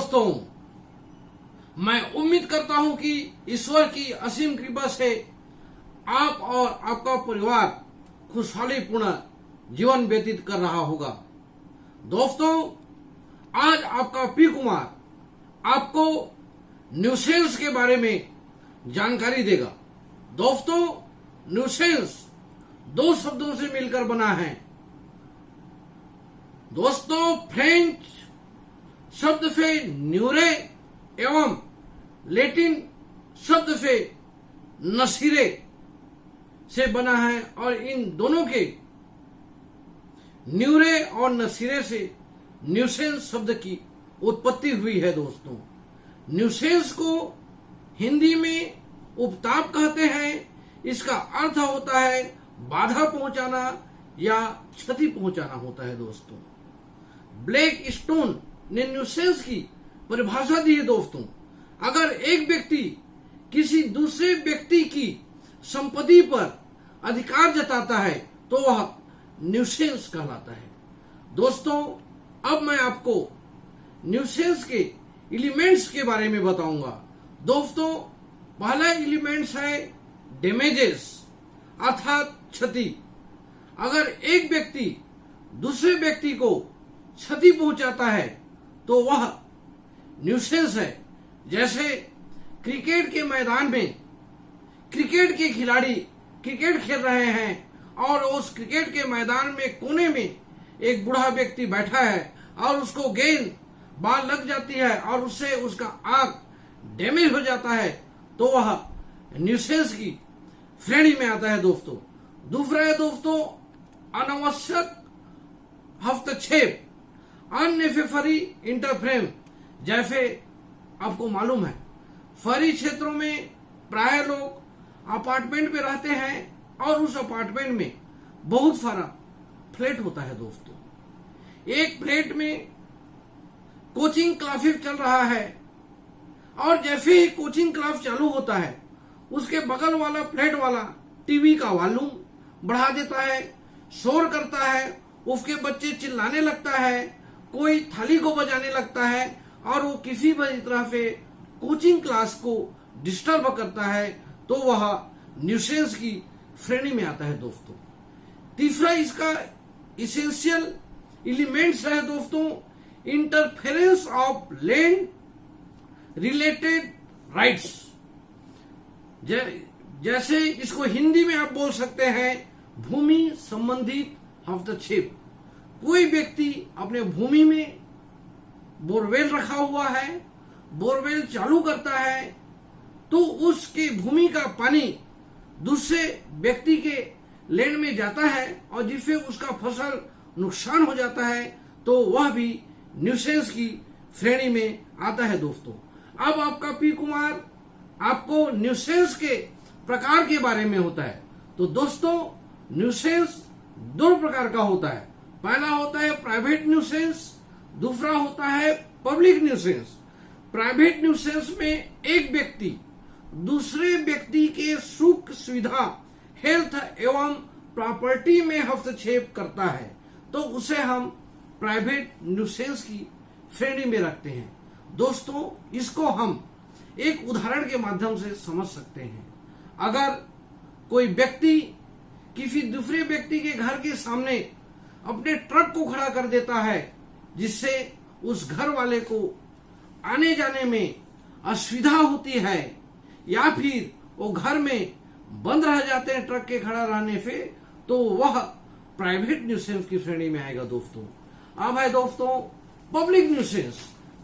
दोस्तों, मैं उम्मीद करता हूं कि ईश्वर की असीम कृपा से आप और आपका परिवार खुशहाली पूर्ण जीवन व्यतीत कर रहा होगा। दोस्तों, आज आपका पी कुमार आपको न्यूसेंस के बारे में जानकारी देगा। दोस्तों, न्यूसेंस दो शब्दों से मिलकर बना है। दोस्तों, फ्रेंच शब्द से न्यूरे एवं लैटिन शब्द से नसीरे से बना है और इन दोनों के न्यूरे और नसीरे से न्यूसेंस शब्द की उत्पत्ति हुई है। दोस्तों, न्यूसेंस को हिंदी में उपताप कहते हैं। इसका अर्थ होता है बाधा पहुंचाना या क्षति पहुंचाना होता है। दोस्तों, ब्लैक स्टोन ने न्यूसेंस की परिभाषा दी है। दोस्तों, अगर एक व्यक्ति किसी दूसरे व्यक्ति की संपत्ति पर अधिकार जताता है तो वह न्यूसेंस कहलाता है। दोस्तों, अब मैं आपको न्यूसेंस के एलिमेंट्स के बारे में बताऊंगा। दोस्तों, पहला एलिमेंट्स है डैमेजेस अर्थात क्षति। अगर एक व्यक्ति दूसरे व्यक्ति को क्षति पहुंचाता है तो वह न्यूसेंस है। जैसे क्रिकेट के मैदान में क्रिकेट के खिलाड़ी क्रिकेट खेल रहे हैं और उस क्रिकेट के मैदान में कोने में एक बूढ़ा व्यक्ति बैठा है और उसको गेंद बाल लग जाती है और उससे उसका आंख डैमेज हो जाता है तो वह न्यूसेंस की श्रेणी में आता है। दोस्तों, दूसरा है दोस्तों अनावश्यक हस्तक्षेप अननेसेसरी इंटरफेरेंस। जैसे आपको मालूम है, शहरी क्षेत्रों में प्राय लोग अपार्टमेंट में रहते हैं और उस अपार्टमेंट में बहुत सारा फ्लैट होता है। दोस्तों, एक फ्लैट में कोचिंग क्लासेस चल रहा है और जैसे ही कोचिंग क्लास चालू होता है उसके बगल वाला फ्लैट वाला टीवी का वॉल्यूम बढ़ा देता है, शोर करता है, उसके बच्चे चिल्लाने लगता है, कोई थाली को बजाने लगता है और वो किसी भी तरह से कोचिंग क्लास को डिस्टर्ब करता है तो वह न्यूसेंस की श्रेणी में आता है। दोस्तों, तीसरा इसका इसेंशियल एलिमेंट्स है दोस्तों interference of land related rights. जैसे इसको हिंदी में आप बोल सकते हैं भूमि संबंधित हस्तक्षेप। कोई व्यक्ति अपने भूमि में बोरवेल रखा हुआ है, बोरवेल चालू करता है तो उसके भूमि का पानी दूसरे व्यक्ति के लैंड में जाता है और जिससे उसका फसल नुकसान हो जाता है तो वह भी न्यूसेंस की श्रेणी में आता है। दोस्तों, अब आपका पी कुमार आपको न्यूसेंस के प्रकार के बारे में होता है। तो दोस्तों, न्यूसेंस दो प्रकार का होता है। पहला होता है प्राइवेट न्यूसेंस, दूसरा होता है पब्लिक न्यूसेंस। प्राइवेट न्यूसेंस में एक व्यक्ति दूसरे व्यक्ति के सुख सुविधा हेल्थ एवं प्रॉपर्टी में हस्तक्षेप करता है तो उसे हम प्राइवेट न्यूसेंस की श्रेणी में रखते हैं। दोस्तों, इसको हम एक उदाहरण के माध्यम से समझ सकते हैं। अगर कोई व्यक्ति किसी दूसरे व्यक्ति के घर के सामने अपने ट्रक को खड़ा कर देता है जिससे उस घर वाले को आने जाने में असुविधा होती है या फिर वो घर में बंद रह जाते हैं ट्रक के खड़ा रहने से तो वह प्राइवेट न्यूसेंस की श्रेणी में आएगा। दोस्तों, अब है दोस्तों पब्लिक न्यूसेंस।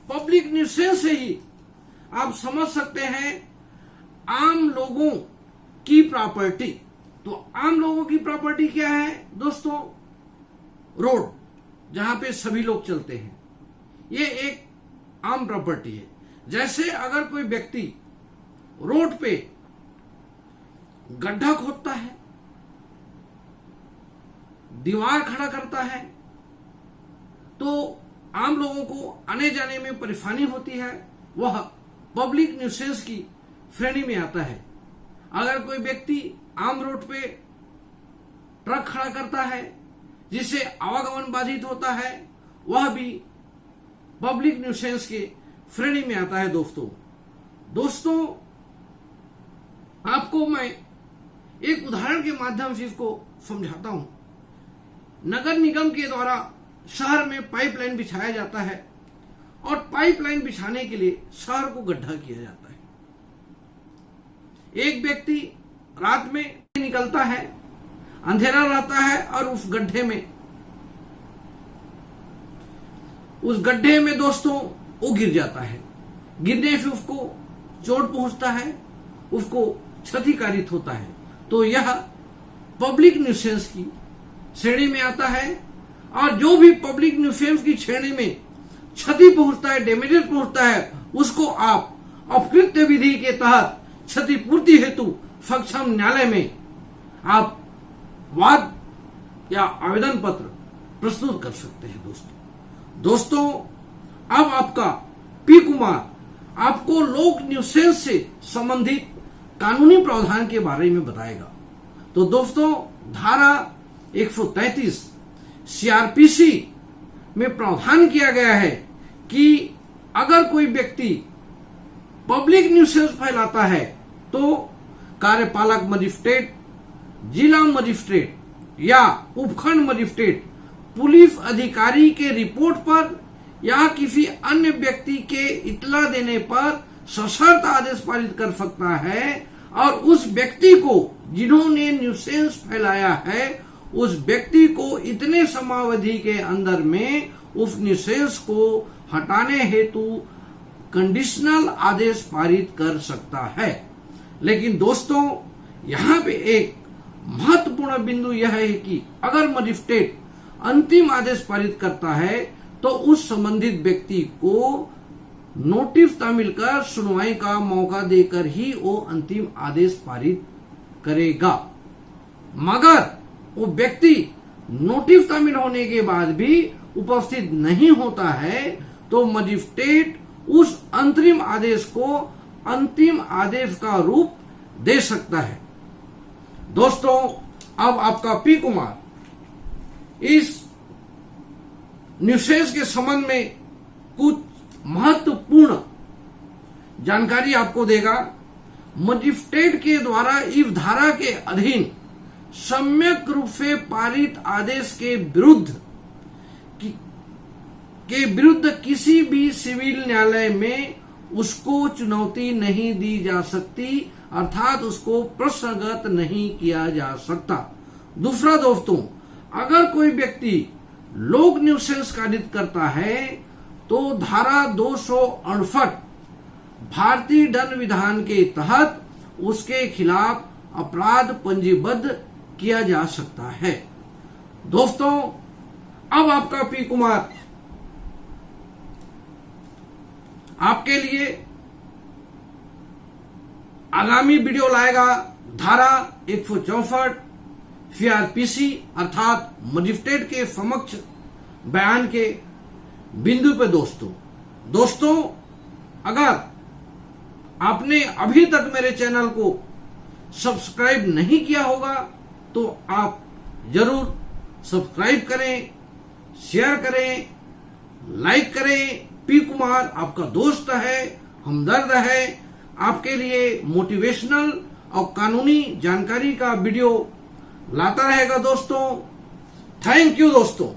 पब्लिक न्यूसेंस से ही आप समझ सकते हैं आम लोगों की प्रॉपर्टी। तो आम लोगों की प्रॉपर्टी क्या है दोस्तों? रोड, जहां पे सभी लोग चलते हैं, ये एक आम प्रॉपर्टी है। जैसे अगर कोई व्यक्ति रोड पे गड्ढा खोदता है, दीवार खड़ा करता है तो आम लोगों को आने जाने में परेशानी होती है, वह पब्लिक न्यूसेंस की श्रेणी में आता है। अगर कोई व्यक्ति आम रोड पे ट्रक खड़ा करता है जिससे आवागमन बाधित होता है, वह भी पब्लिक न्यूसेंस के श्रेणी में आता है। दोस्तों आपको मैं एक उदाहरण के माध्यम से इसको समझाता हूं। नगर निगम के द्वारा शहर में पाइपलाइन बिछाया जाता है और पाइपलाइन बिछाने के लिए शहर को गड्ढा किया जाता है। एक व्यक्ति रात में निकलता है, अंधेरा रहता है और उस गड्ढे में दोस्तों वो गिर जाता है। गिरने से उसको चोट पहुंचता है, उसको क्षतिकारित होता है, तो यह पब्लिक न्यूसेंस की श्रेणी में आता है। और जो भी पब्लिक न्यूसेंस की श्रेणी में क्षति पहुंचता है, डैमेजेस पहुंचता है, उसको आप अपकृत्य विधि के तहत क्षतिपूर्ति हेतु सक्षम न्यायालय में आप वाद या आवेदन पत्र प्रस्तुत कर सकते हैं। दोस्तों अब आपका पी कुमार आपको लोक न्यूसेंस से संबंधित कानूनी प्रावधान के बारे में बताएगा। तो दोस्तों धारा 133 सीआरपीसी में प्रावधान किया गया है कि अगर कोई व्यक्ति पब्लिक न्यूसेंस फैलाता है तो कार्यपालक मजिस्ट्रेट, जिला मजिस्ट्रेट या उपखंड मजिस्ट्रेट पुलिस अधिकारी के रिपोर्ट पर या किसी अन्य व्यक्ति के इतला देने पर सशर्त आदेश पारित कर सकता है और उस व्यक्ति को जिन्होंने न्यूसेंस फैलाया है उस व्यक्ति को इतने समयावधि के अंदर में उस न्यूसेंस को हटाने हेतु कंडीशनल आदेश पारित कर सकता है। लेकिन दोस्तों यहाँ पे एक महत्वपूर्ण बिंदु यह है कि अगर मजिस्ट्रेट अंतिम आदेश पारित करता है तो उस संबंधित व्यक्ति को नोटिस तामील कर सुनवाई का मौका देकर ही वो अंतिम आदेश पारित करेगा। मगर वो व्यक्ति नोटिस तामील होने के बाद भी उपस्थित नहीं होता है तो मजिस्ट्रेट उस अंतरिम आदेश को अंतिम आदेश का रूप दे सकता है। दोस्तों अब आपका पी कुमार इस न्यूसेंस के संबंध में कुछ महत्वपूर्ण जानकारी आपको देगा। मजिस्ट्रेट के द्वारा इस धारा के अधीन सम्यक रूप से पारित आदेश के विरुद्ध किसी भी सिविल न्यायालय में उसको चुनौती नहीं दी जा सकती, अर्थात उसको प्रश्नगत नहीं किया जा सकता। दूसरा दोस्तों अगर कोई व्यक्ति लोक न्यूसेंस कारित करता है तो धारा 268 भारतीय दंड विधान के तहत उसके खिलाफ अपराध पंजीबद्ध किया जा सकता है। दोस्तों अब आपका पी कुमार आपके लिए आगामी वीडियो लाएगा धारा 164 सीआरपीसी अर्थात मजिस्ट्रेट के समक्ष बयान के बिंदु पे। दोस्तों अगर आपने अभी तक मेरे चैनल को सब्सक्राइब नहीं किया होगा तो आप जरूर सब्सक्राइब करें, शेयर करें, लाइक करें। पी कुमार आपका दोस्त है, हमदर्द है, आपके लिए मोटिवेशनल और कानूनी जानकारी का वीडियो लाता रहेगा। दोस्तों थैंक यू दोस्तों।